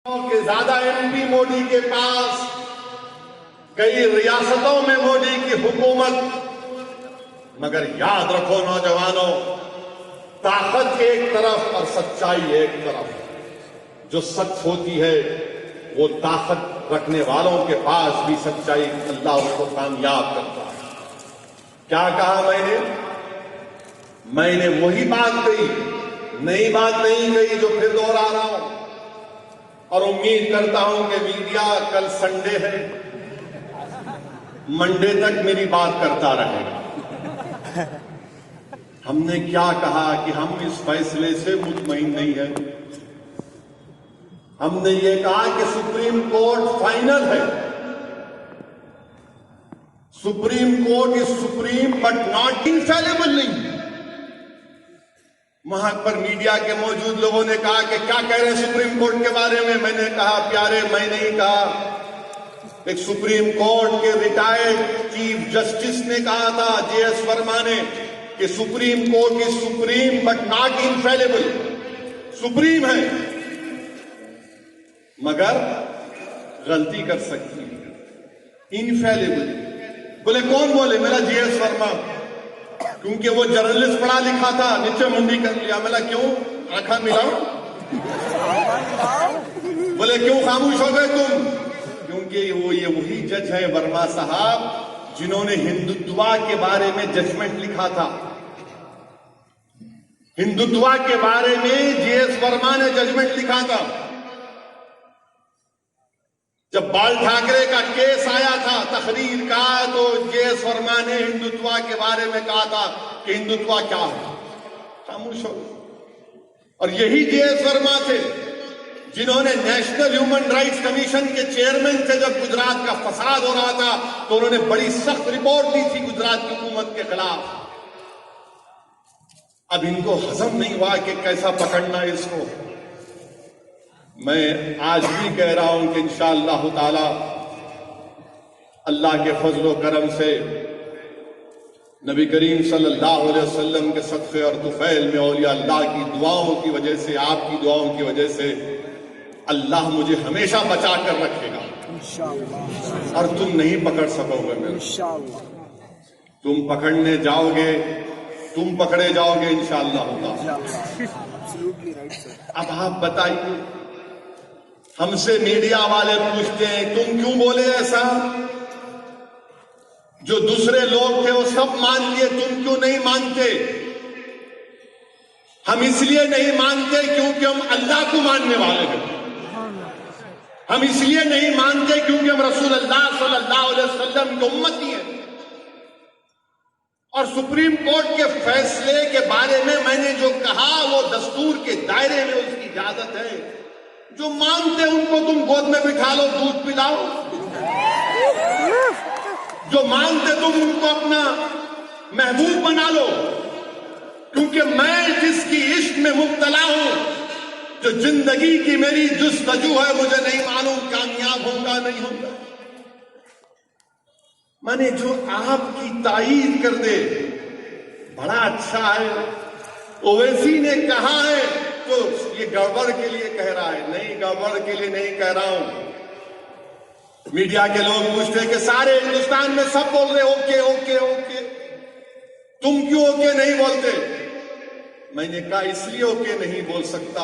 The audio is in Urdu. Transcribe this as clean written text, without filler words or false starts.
کہ زیادہ ایم پی مودی کے پاس، کئی ریاستوں میں مودی کی حکومت، مگر یاد رکھو نوجوانوں، طاقت ایک طرف اور سچائی ایک طرف۔ جو سچ ہوتی ہے وہ طاقت رکھنے والوں کے پاس بھی سچائی اللہ اس کو کامیاب کرتا ہے۔ کیا کہا میں نے وہی بات کہی، نئی بات نہیں کہی جو پھر دوہرا رہا ہوں، اور امید کرتا ہوں کہ میڈیا، کل سنڈے ہے، منڈے تک میری بات کرتا رہے گا۔ ہم نے کیا کہا کہ ہم اس فیصلے سے مطمئن نہیں ہیں۔ ہم نے یہ کہا کہ سپریم کورٹ فائنل ہے۔ Supreme court is supreme but not infallible نہیں۔ وہاں پر میڈیا کے موجود لوگوں نے کہا کہ کیا کہہ رہے ہیں سپریم کورٹ کے بارے میں؟ میں نے کہا پیارے، میں نہیں کہا، ایک سپریم کورٹ کے ریٹائرڈ چیف جسٹس نے کہا تھا، جے ایس ورما نے، کہ supreme court is supreme but not infallible. Supreme ہے مگر غلطی کر سکتی ہے، انفیلیبل۔ بولے کون بولے؟ میرا جے ایس ورما، کیونکہ وہ جرنلسٹ پڑھا لکھا تھا، نیچے منڈی کر لیا۔ میں کیوں آنکھاں ملاؤں؟ بولے کیوں خاموش ہو گئے تم؟ کیونکہ وہ یہ وہی جج ہے ورما صاحب جنہوں نے ہندوتوا کے بارے میں ججمنٹ لکھا تھا۔ ہندوتوا کے بارے میں جے ایس ورما نے ججمنٹ لکھا تھا۔ جب بال ٹھاکرے کا کیس آیا تھا تحریر کا، تو جے ایس ورما نے ہندوتوا کے بارے میں کہا تھا کہ ہندوتوا کیا ہے، خاموش ہو۔ اور یہی جے ایس ورما تھے جنہوں نے نیشنل ہیومن رائٹس کمیشن کے چیئرمین تھے۔ جب گجرات کا فساد ہو رہا تھا تو انہوں نے بڑی سخت رپورٹ دی تھی گجرات کی حکومت کے خلاف۔ اب ان کو ہضم نہیں ہوا کہ کیسا پکڑنا اس کو۔ میں آج بھی کہہ رہا ہوں کہ انشاءاللہ تعالی اللہ کے فضل و کرم سے، نبی کریم صلی اللہ علیہ وسلم کے صدقے اور طفیل میں، اولیاء اللہ کی دعاؤں کی وجہ سے، آپ کی دعاؤں کی وجہ سے اللہ مجھے ہمیشہ بچا کر رکھے گا، اور تم نہیں پکڑ سکو گے میرے۔ تم پکڑنے جاؤ گے، تم پکڑے جاؤ گے انشاءاللہ۔ اب آپ بتائیے، ہم سے میڈیا والے پوچھتے ہیں تم کیوں بولے ایسا؟ جو دوسرے لوگ تھے وہ سب مان لیے، تم کیوں نہیں مانتے؟ ہم اس لیے نہیں مانتے کیونکہ ہم اللہ کو ماننے والے ہیں۔ ہم اس لیے نہیں مانتے کیونکہ ہم رسول اللہ صلی اللہ علیہ وسلم کی امتی ہیں۔ اور سپریم کورٹ کے فیصلے کے بارے میں نے جو کہا وہ دستور کے دائرے میں اس کی اجازت ہے۔ جو مانتے ان کو تم گود میں بٹھا لو، دودھ پلاؤ۔ جو مانتے تم ان کو اپنا محبوب بنا لو، کیونکہ میں جس کی عشق میں مبتلا ہوں، جو زندگی کی میری جستجو ہے، مجھے نہیں معلوم کامیاب ہوں گا نہیں ہوں گا۔ میں نے جو آپ کی تائید کر دے بڑا اچھا ہے۔ اویسی نے کہا ہے تو یہ گڑبڑ کے لیے کہہ رہا ہے، نہیں گڑبڑ کے لیے نہیں کہہ رہا ہوں۔ میڈیا کے لوگ پوچھتے ہیں کہ سارے ہندوستان میں سب بول رہے اوکے اوکے اوکے، تم کیوں اوکے نہیں بولتے؟ میں نے کہا اس لیے اوکے نہیں بول سکتا